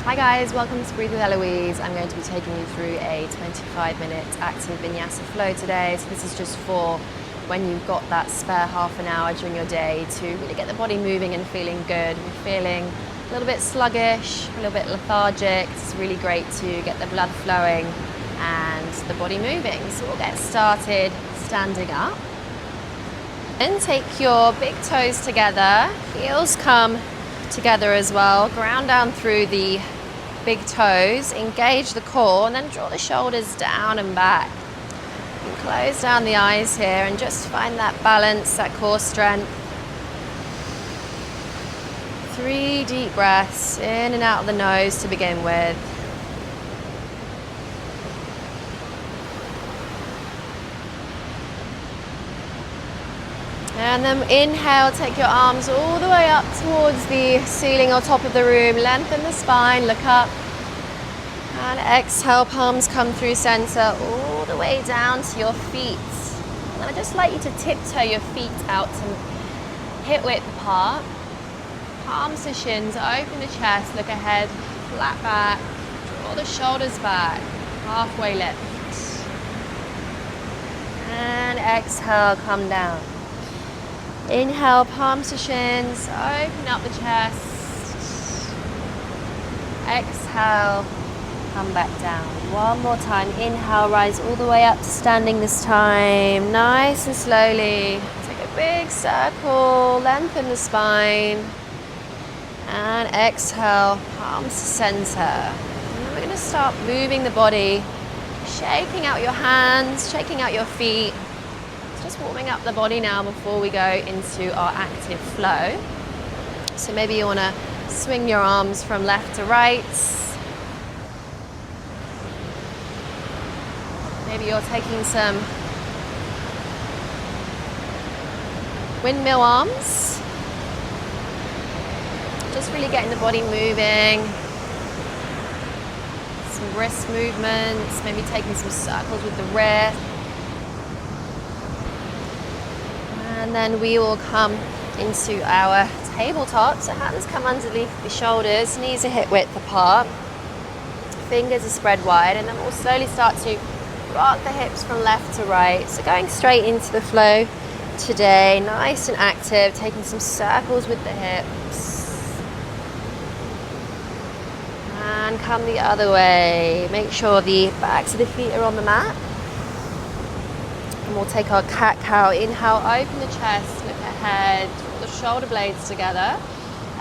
Hi guys, welcome to Breathe with Eloise. I'm going to be taking you through a 25-minute active vinyasa flow today. So this is just for when you've got that spare half an hour during your day to really get the body moving and feeling good. If you're feeling a little bit sluggish, a little bit lethargic, it's really great to get the blood flowing and the body moving. So we'll get started standing up. Then take your big toes together, heels come together as well, ground down through the big toes, engage the core, and then draw the shoulders down and back. You can close down the eyes here and just find that balance, that core strength. 3 deep breaths in and out of the nose to begin with. And then inhale, take your arms all the way up towards the ceiling or top of the room. Lengthen the spine, look up. And exhale, palms come through center all the way down to your feet. And I'd just like you to tiptoe your feet out to hip width apart. Palms to shins, open the chest, look ahead, flat back. Draw the shoulders back, halfway lift. And exhale, come down. Inhale, palms to shins, open up the chest. Exhale, come back down. One more time. Inhale, rise all the way up to standing this time. Nice and slowly. Take a big circle, lengthen the spine. And exhale, palms to center. And then we're going to start moving the body, shaking out your hands, shaking out your feet. Just warming up the body now before we go into our active flow. So maybe you want to swing your arms from left to right. Maybe you're taking some windmill arms. Just really getting the body moving. Some wrist movements, maybe taking some circles with the wrist. And then we will come into our tabletop. So hands come underneath the shoulders, knees are hip width apart, fingers are spread wide, and then we'll slowly start to rock the hips from left to right. So going straight into the flow today, nice and active, taking some circles with the hips. And come the other way. Make sure the backs of the feet are on the mat. And we'll take our cat-cow. Inhale, open the chest, look ahead, draw the shoulder blades together.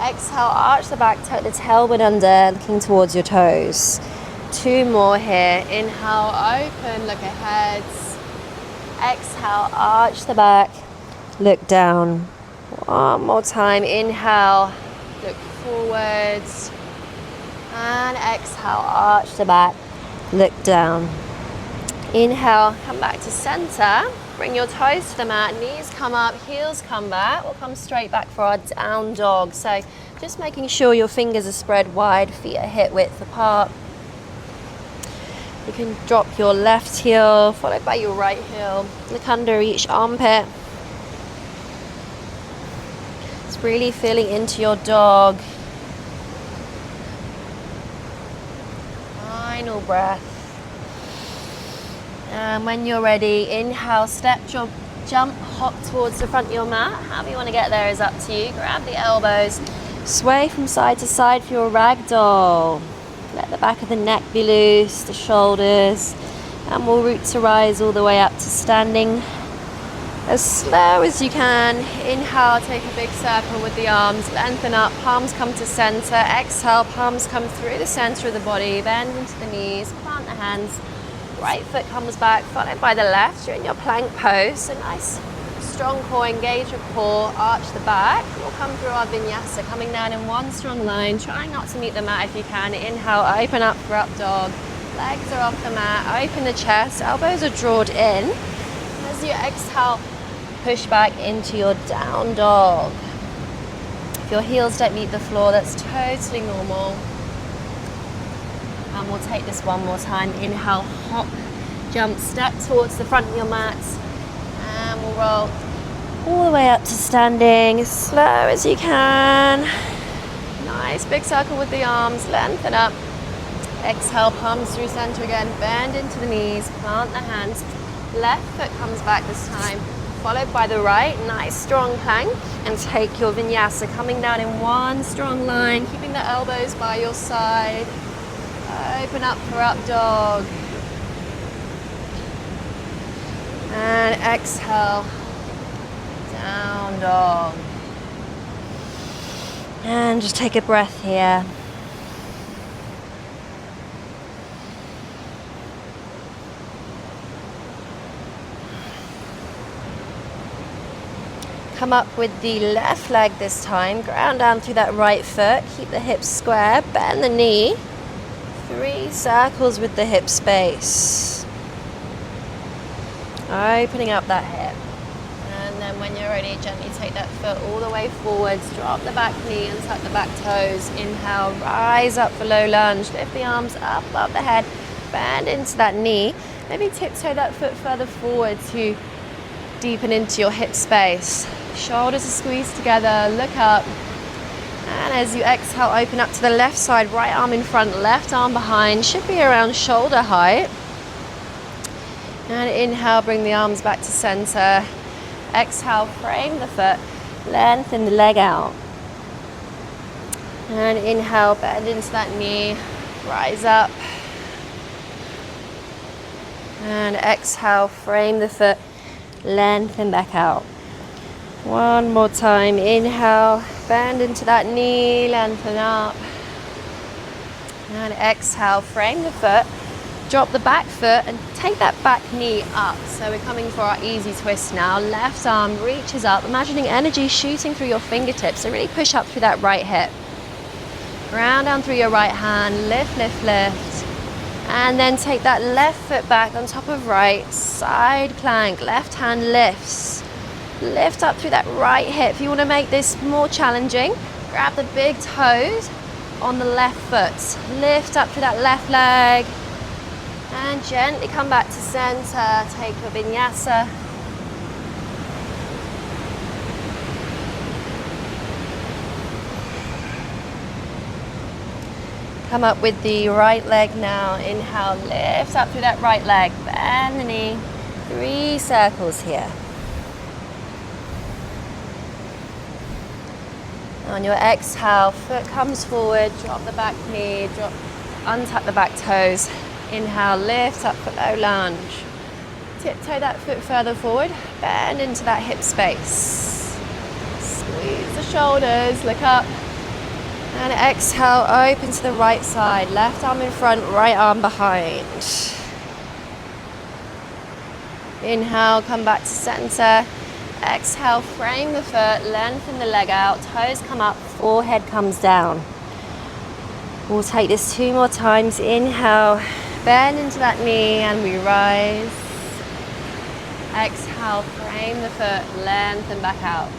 Exhale, arch the back, tuck the tailbone under, looking towards your toes. 2 more here. Inhale, open, look ahead. Exhale, arch the back, look down. One more time. Inhale, look forwards. And exhale, arch the back, look down. Inhale, come back to center. Bring your toes to the mat, knees come up, heels come back. We'll come straight back for our down dog. So just making sure your fingers are spread wide, feet are hip width apart. You can drop your left heel, followed by your right heel. Look under each armpit. It's really feeling into your dog. Final breath. And when you're ready, inhale, step, jump, hop towards the front of your mat. However you want to get there is up to you. Grab the elbows, sway from side to side for your ragdoll. Let the back of the neck be loose, the shoulders, and we'll root to rise all the way up to standing as slow as you can. Inhale, take a big circle with the arms, lengthen up, palms come to center. Exhale, palms come through the center of the body, bend into the knees, plant the hands. Right foot comes back, followed by the left. You're in your plank pose. So nice, strong core, engage your core, arch the back. We'll come through our vinyasa, coming down in one strong line. Try not to meet the mat if you can. Inhale, open up for up dog. Legs are off the mat, open the chest, elbows are drawn in. As you exhale, push back into your down dog. If your heels don't meet the floor, that's totally normal. And we'll take this one more time. Inhale, hop, jump, step towards the front of your mat. And we'll roll all the way up to standing as slow as you can. Nice Nice big circle with the arms, lengthen up. Exhale, palms through center again, bend into the knees, plant the hands. Left foot comes back this time, followed by the right. Nice strong plank, and take your vinyasa coming down in one strong line, keeping the elbows by your side. Open up for up dog. And exhale, down dog. And just take a breath here. Come up with the left leg this time. Ground down through that right foot. Keep the hips square. Bend the knee. 3 circles with the hip space. Opening up that hip. And then when you're ready, gently take that foot all the way forwards. Drop the back knee and tuck the back toes. Inhale, rise up for low lunge. Lift the arms up above the head. Bend into that knee. Maybe tiptoe that foot further forward to deepen into your hip space. Shoulders are squeezed together, look up. And as you exhale, open up to the left side, right arm in front, left arm behind, should be around shoulder height. And inhale, bring the arms back to center. Exhale, frame the foot, lengthen the leg out. And inhale, bend into that knee, rise up. And exhale, frame the foot, lengthen back out. One more time. Inhale, bend into that knee, lengthen up. And exhale, frame the foot, drop the back foot and take that back knee up. So we're coming for our easy twist now. Left arm reaches up, imagining energy shooting through your fingertips. So really push up through that right hip. Ground down through your right hand, lift, lift, lift. And then take that left foot back on top of right, side plank, left hand lifts. Lift up through that right hip. If you want to make this more challenging, grab the big toes on the left foot. Lift up through that left leg. And gently come back to center. Take your vinyasa. Come up with the right leg now. Inhale, lift up through that right leg. Bend the knee. 3 circles here. On your exhale, foot comes forward, drop the back knee, untuck the back toes. Inhale, lift up for low lunge. Tiptoe that foot further forward, bend into that hip space. Squeeze the shoulders, look up. And exhale, open to the right side. Left arm in front, right arm behind. Inhale, come back to center. Exhale, frame the foot, lengthen the leg out, toes come up, forehead comes down. We'll take this 2 more times. Inhale, bend into that knee and we rise. Exhale, frame the foot, lengthen back out.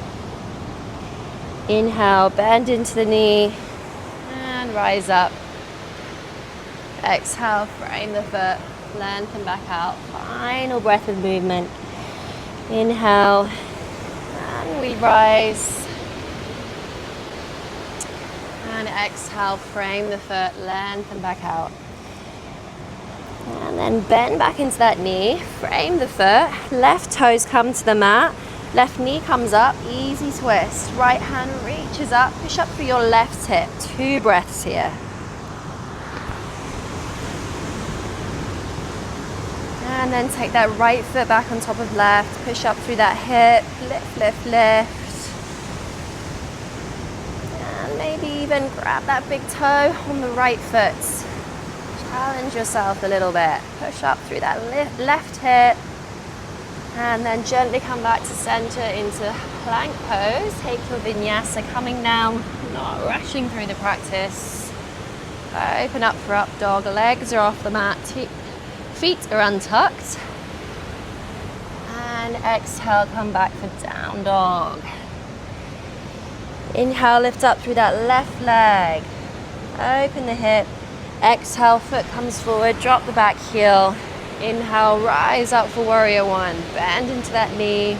Inhale, bend into the knee and rise up. Exhale, frame the foot, lengthen back out. Final breath of movement. Inhale, and we rise. And exhale, frame the foot, lengthen back out. And then bend back into that knee, frame the foot, left toes come to the mat, left knee comes up, easy twist. Right hand reaches up, push up for your left hip. 2 breaths here. And then take that right foot back on top of left, push up through that hip, lift, lift, lift. And maybe even grab that big toe on the right foot. Challenge yourself a little bit. Push up through that left hip. And then gently come back to center into plank pose. Take your vinyasa coming down, not rushing through the practice. Open up for up dog, legs are off the mat. Feet are untucked. And exhale, come back for down dog. Inhale, lift up through that left leg. Open the hip. Exhale, foot comes forward, drop the back heel. Inhale, rise up for warrior one. Bend into that knee.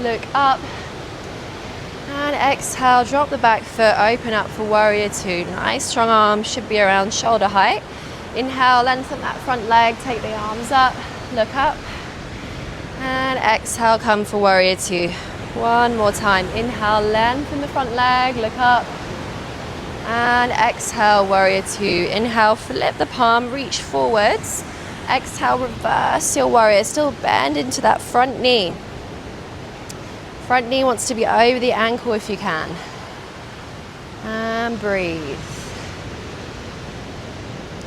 Look up. And exhale, drop the back foot, open up for warrior two. Nice strong arms, should be around shoulder height. Inhale, lengthen that front leg, take the arms up, look up. And exhale, come for warrior two. One more time. Inhale, lengthen the front leg, look up. And exhale, warrior two. Inhale, flip the palm, reach forwards. Exhale, reverse your warrior. Still bend into that front knee. Front knee wants to be over the ankle if you can. And breathe.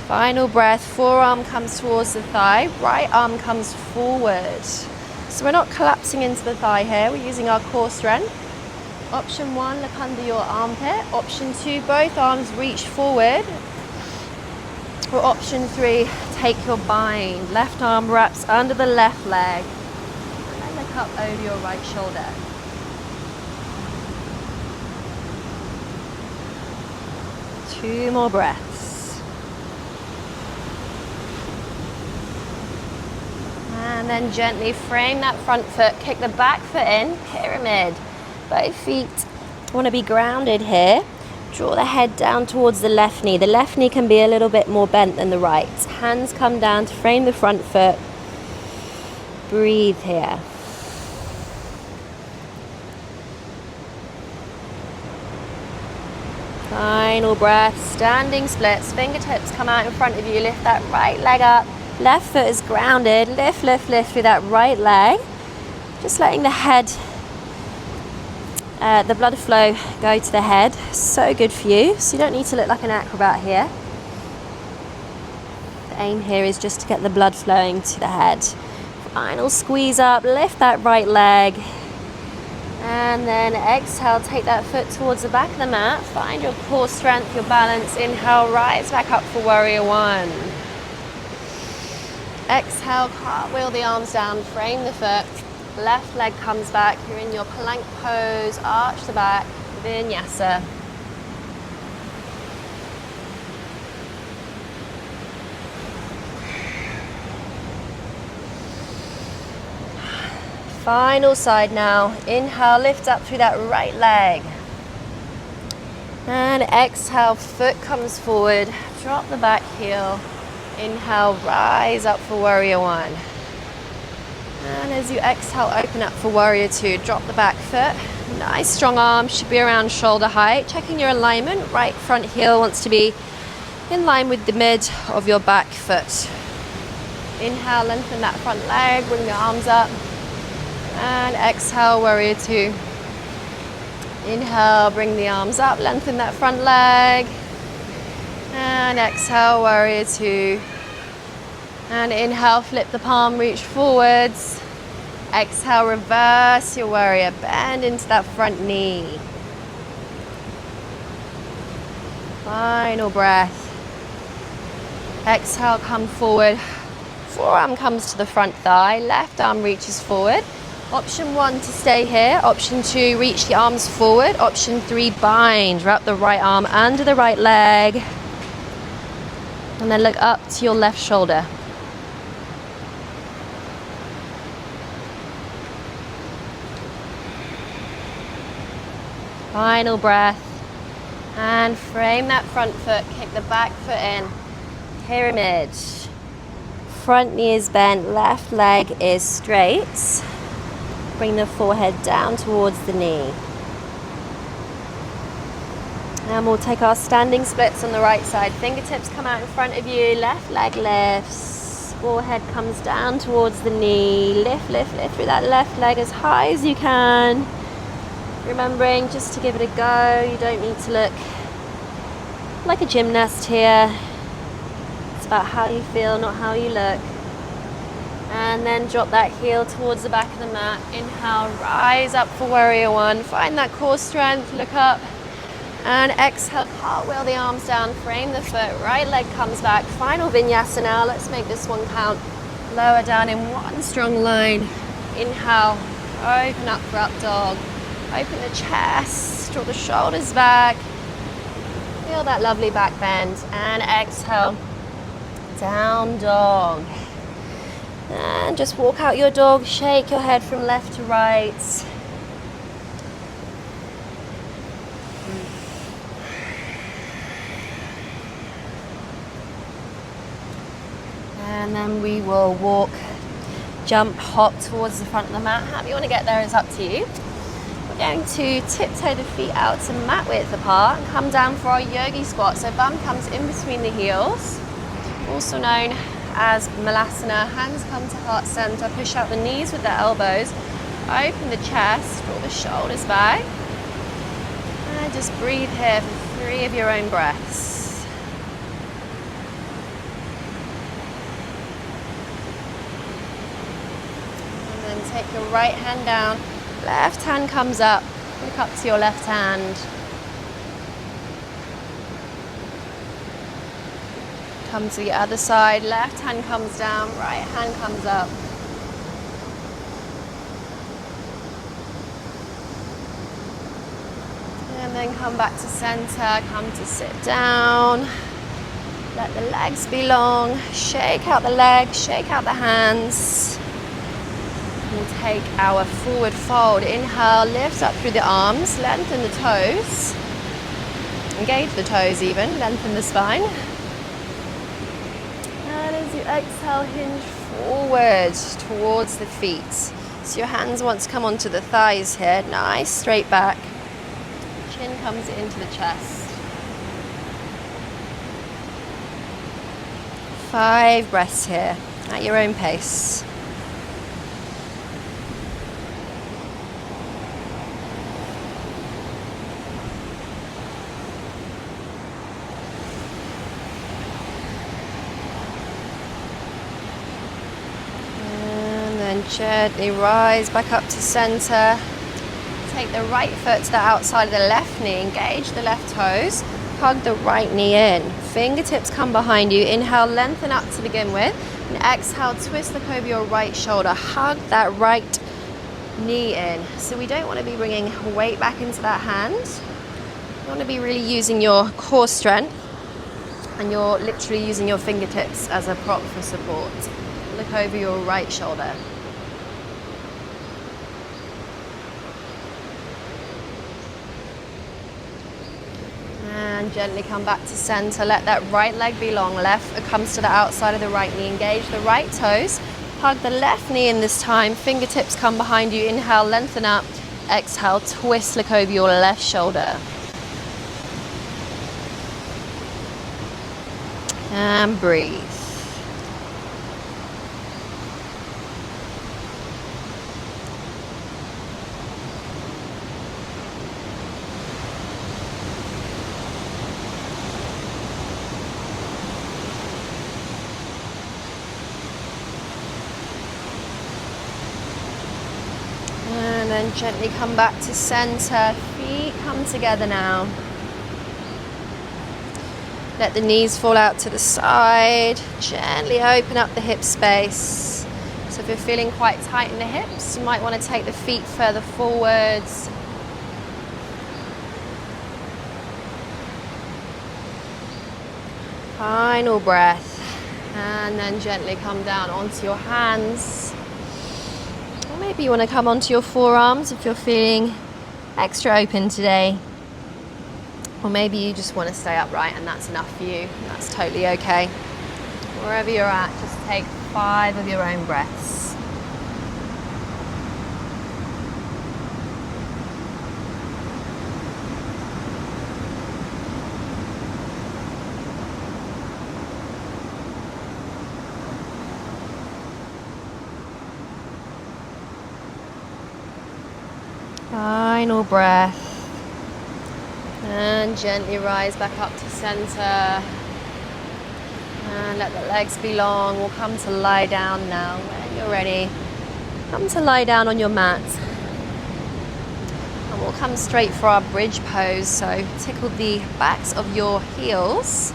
Final breath. Forearm comes towards the thigh. Right arm comes forward. So we're not collapsing into the thigh here. We're using our core strength. Option one, look under your armpit. Option two, both arms reach forward. Or option three, take your bind. Left arm wraps under the left leg. And look up over your right shoulder. Two more breaths. And then gently frame that front foot. Kick the back foot in, pyramid. Both feet want to be grounded here. Draw the head down towards the left knee. The left knee can be a little bit more bent than the right. Hands come down to frame the front foot. Breathe here. Final breath. Standing splits. Fingertips come out in front of you. Lift that right leg up. Left foot is grounded. Lift, lift, lift through that right leg. Just letting the head, the blood flow go to the head. So good for you. So you don't need to look like an acrobat here. The aim here is just to get the blood flowing to the head. Final squeeze up. Lift that right leg. And then exhale, take that foot towards the back of the mat. Find your core strength, your balance. Inhale, rise back up for warrior one. Exhale, cartwheel the arms down, frame the foot. Left leg comes back. You're in your plank pose, arch the back, vinyasa. Final side now. Inhale, lift up through that right leg. And exhale, foot comes forward. Drop the back heel. Inhale, rise up for warrior one. And as you exhale, open up for warrior two. Drop the back foot. Nice strong arm, should be around shoulder height. Checking your alignment. Right front heel wants to be in line with the mid of your back foot. Inhale, lengthen that front leg. Bring the arms up. And exhale, warrior two. Inhale, bring the arms up. Lengthen that front leg. And exhale, warrior two. And inhale, flip the palm, reach forwards. Exhale, reverse your warrior. Bend into that front knee. Final breath. Exhale, come forward. Forearm comes to the front thigh. Left arm reaches forward. Option one to stay here. Option two, reach the arms forward. Option three, bind. Wrap the right arm under the right leg. And then look up to your left shoulder. Final breath. And frame that front foot. Kick the back foot in. Pyramid. Front knee is bent. Left leg is straight. Bring the forehead down towards the knee. And we'll take our standing splits on the right side. Fingertips come out in front of you. Left leg lifts. Forehead comes down towards the knee. Lift, lift, lift through that left leg as high as you can. Remembering just to give it a go. You don't need to look like a gymnast here. It's about how you feel, not how you look. And then drop that heel towards the back of the mat. Inhale, rise up for warrior one. Find that core strength, look up. And exhale, cartwheel the arms down, frame the foot, right leg comes back. Final vinyasa now, let's make this one count. Lower down in one strong line. Inhale, open up for up dog. Open the chest, draw the shoulders back. Feel that lovely back bend. And exhale, down dog. And just walk out your dog, shake your head from left to right. And then we will walk, jump, hop towards the front of the mat. However you want to get there is up to you. We're going to tiptoe the feet out to mat width apart and come down for our yogi squat. So bum comes in between the heels, also known as malasana. Hands come to heart center, push out the knees with the elbows, open the chest, draw the shoulders back. And just breathe here for 3 of your own breaths. Take your right hand down, left hand comes up, look up to your left hand. Come to the other side, left hand comes down, right hand comes up. And then come back to center, come to sit down. Let the legs be long, shake out the legs, shake out the hands. We'll take our forward fold. Inhale, lift up through the arms, lengthen the toes. Engage the toes even, lengthen the spine. And as you exhale, hinge forward towards the feet. So your hands want to come onto the thighs here. Nice, straight back. Chin comes into the chest. 5 breaths here, at your own pace. Gently rise back up to center. Take the right foot to the outside of the left knee. Engage the left toes. Hug the right knee in. Fingertips come behind you. Inhale, lengthen up to begin with. And exhale, twist look over your right shoulder. Hug that right knee in. So we don't want to be bringing weight back into that hand. You want to be really using your core strength. And you're literally using your fingertips as a prop for support. Look over your right shoulder. And gently come back to center. Let that right leg be long. Left comes to the outside of the right knee. Engage the right toes. Hug the left knee in this time. Fingertips come behind you. Inhale, lengthen up. Exhale, twist, look over your left shoulder. And breathe. And then gently come back to center. Feet come together now. Let the knees fall out to the side. Gently open up the hip space. So if you're feeling quite tight in the hips, you might want to take the feet further forwards. Final breath. And then gently come down onto your hands. Or maybe you want to come onto your forearms if you're feeling extra open today. Or maybe you just want to stay upright and that's enough for you. That's totally okay. Wherever you're at, just take 5 of your own breaths. Final breath. And gently rise back up to center. And let the legs be long. We'll come to lie down now. When you're ready, come to lie down on your mat. And we'll come straight for our bridge pose. So tickle the backs of your heels.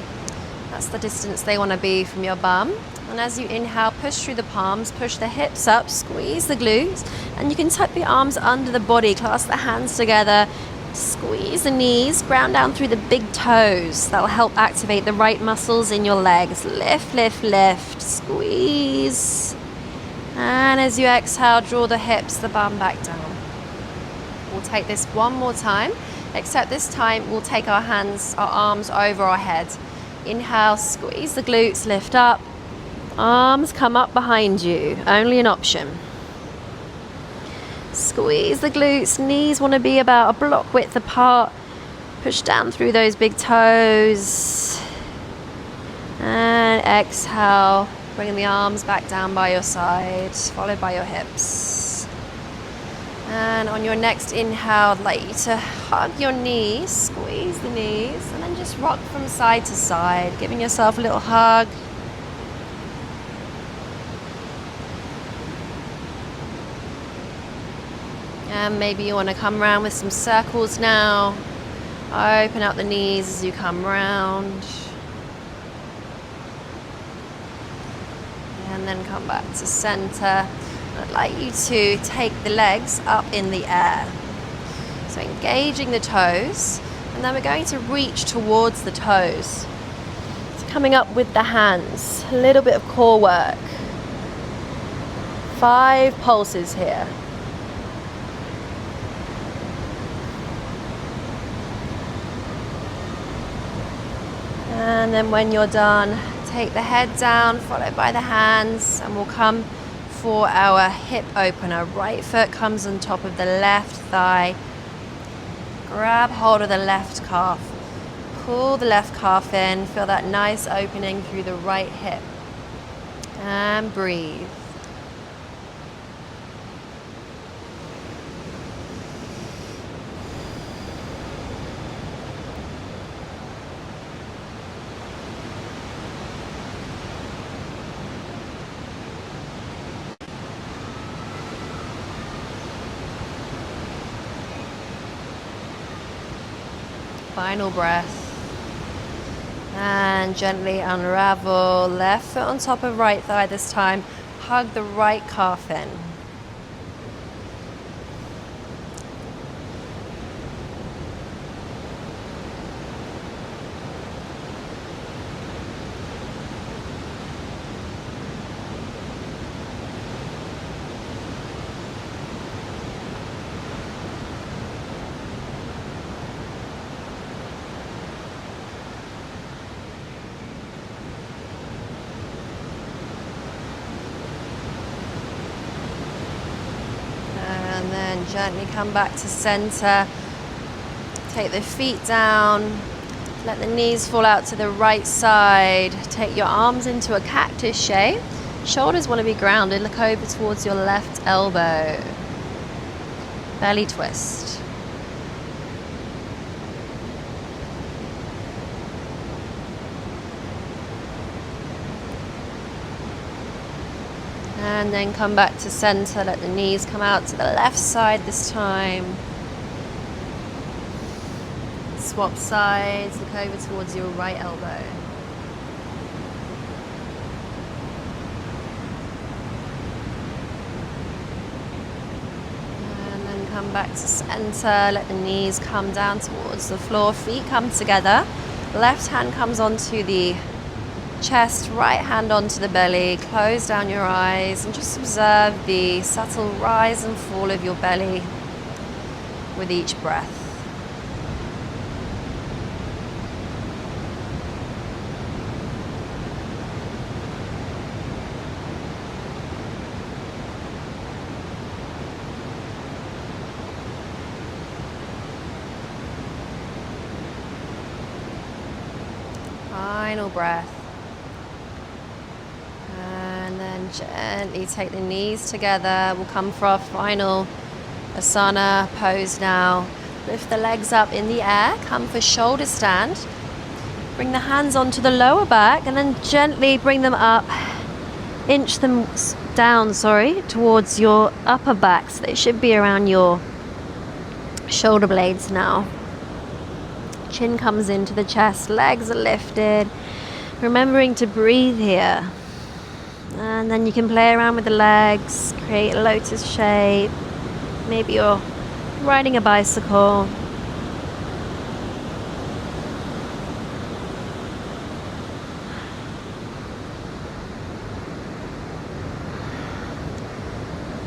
That's the distance they want to be from your bum. And as you inhale, push through the palms, push the hips up, squeeze the glutes. And you can tuck the arms under the body, clasp the hands together. Squeeze the knees, ground down through the big toes. That'll help activate the right muscles in your legs. Lift, lift, lift, squeeze. And as you exhale, draw the hips, the bum back down. We'll take this one more time, except this time we'll take our arms over our head. Inhale, squeeze the glutes, lift up. Arms come up behind you, only an option. Squeeze the glutes, knees want to be about a block width apart. Push down through those big toes. And exhale, bringing the arms back down by your side, followed by your hips. And on your next inhale, I'd like you to hug your knees, squeeze the knees, and then just rock from side to side, giving yourself a little hug. And maybe you want to come around with some circles now. Open up the knees as you come round. And then come back to center. I'd like you to take the legs up in the air. So engaging the toes, and then we're going to reach towards the toes. So coming up with the hands, a little bit of core work. 5 pulses here. And then when you're done, take the head down, followed by the hands, and we'll come for our hip opener. Right foot comes on top of the left thigh. Grab hold of the left calf. Pull the left calf in. Feel that nice opening through the right hip. And breathe. Final breath. And gently unravel. Left foot on top of right thigh this time. Hug the right calf in. And then gently come back to center. Take the feet down. Let the knees fall out to the right side. Take your arms into a cactus shape. Shoulders want to be grounded. Look over towards your left elbow. Belly twist. And then come back to center. Let the knees come out to the left side this time. Swap sides. Look over towards your right elbow. And then come back to center. Let the knees come down towards the floor. Feet come together. Left hand comes onto the chest, right hand onto the belly. Close down your eyes and just observe the subtle rise and fall of your belly with each breath. Final breath. And then gently take the knees together. We'll come for our final asana pose now. Lift the legs up in the air. Come for shoulder stand. Bring the hands onto the lower back and then gently bring them up. Inch them down, towards your upper back. So they should be around your shoulder blades now. Chin comes into the chest. Legs are lifted. Remembering to breathe here. And then you can play around with the legs, create a lotus shape. Maybe you're riding a bicycle.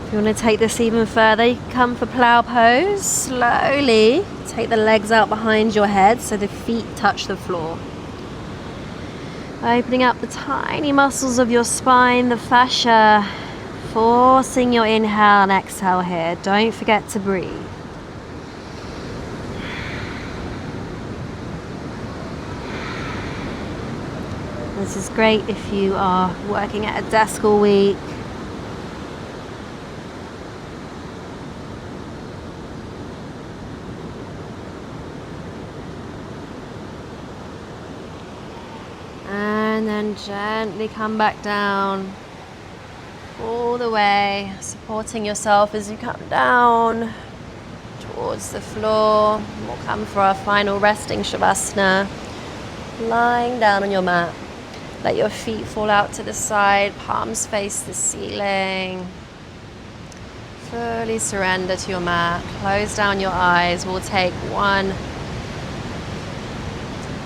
If you want to take this even further, you can come for plow pose. Slowly take the legs out behind your head so the feet touch the floor. Opening up the tiny muscles of your spine, the fascia, forcing your inhale and exhale here. Don't forget to breathe. This is great if you are working at a desk all week. And then gently come back down all the way, supporting yourself as you come down towards the floor. We'll come for our final resting Shavasana. Lying down on your mat. Let your feet fall out to the side, palms face the ceiling. Fully surrender to your mat. Close down your eyes. We'll take one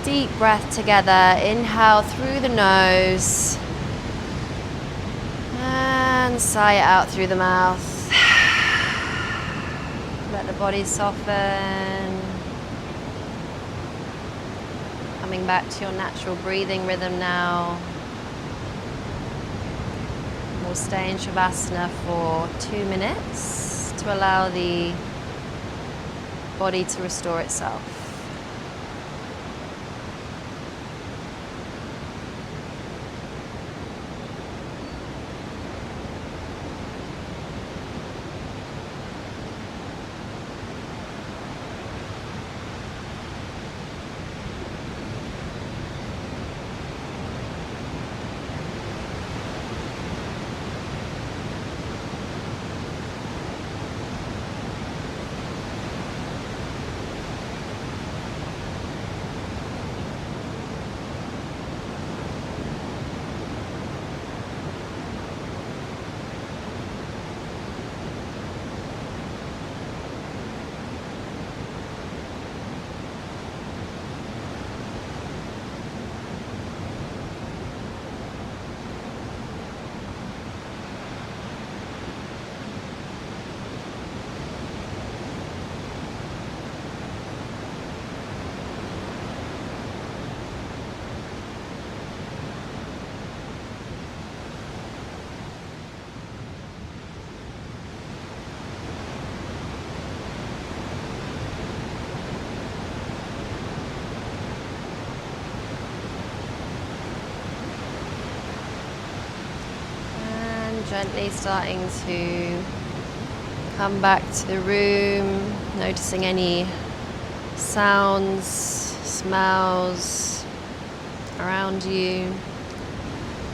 deep breath together. Inhale through the nose and sigh out through the mouth. Let the body soften. Coming back to your natural breathing rhythm now. We'll stay in Shavasana for 2 minutes to allow the body to restore itself. Gently starting to come back to the room, noticing any sounds, smells around you.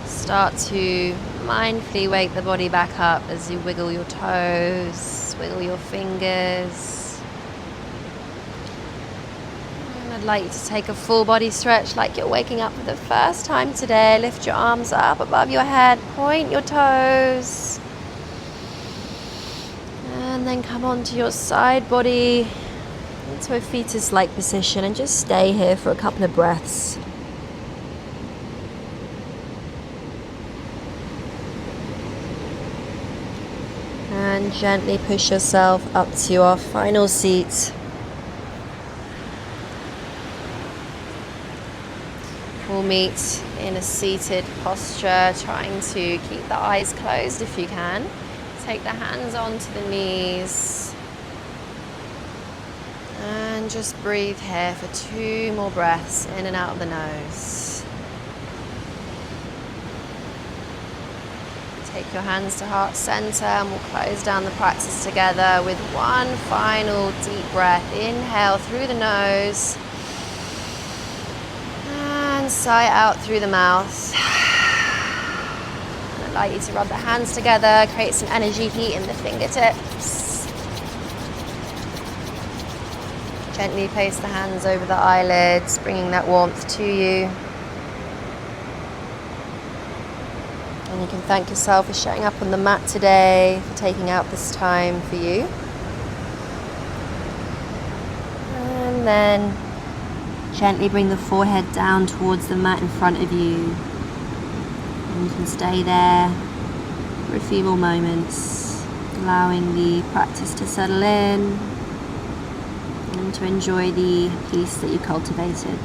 Start to mindfully wake the body back up as you wiggle your toes, wiggle your fingers. And I'd like you to take a full body stretch like you're waking up for the first time today. Lift your arms up above your head, point your toes. And then come onto your side body into a fetus-like position and just stay here for a couple of breaths. And gently push yourself up to your final seat. We'll meet in a seated posture, trying to keep the eyes closed if you can. Take the hands onto the knees. And just breathe here for 2 more breaths, in and out of the nose. Take your hands to heart center and we'll close down the practice together with one final deep breath. Inhale through the nose and sigh out through the mouth. I'd like you to rub the hands together, create some energy heat in the fingertips. Gently place the hands over the eyelids, bringing that warmth to you. And you can thank yourself for showing up on the mat today, for taking out this time for you. And then gently bring the forehead down towards the mat in front of you. And you can stay there for a few more moments, allowing the practice to settle in and to enjoy the peace that you cultivated.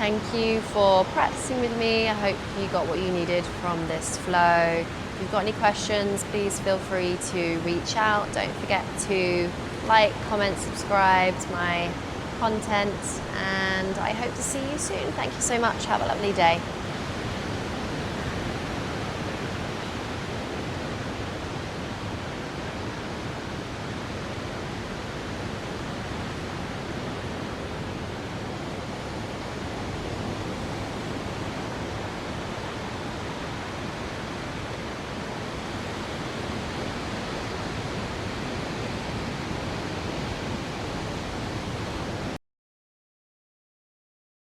Thank you for practicing with me. I hope you got what you needed from this flow. If you've got any questions, please feel free to reach out. Don't forget to like, comment, subscribe to my content, and I hope to see you soon. Thank you so much. Have a lovely day.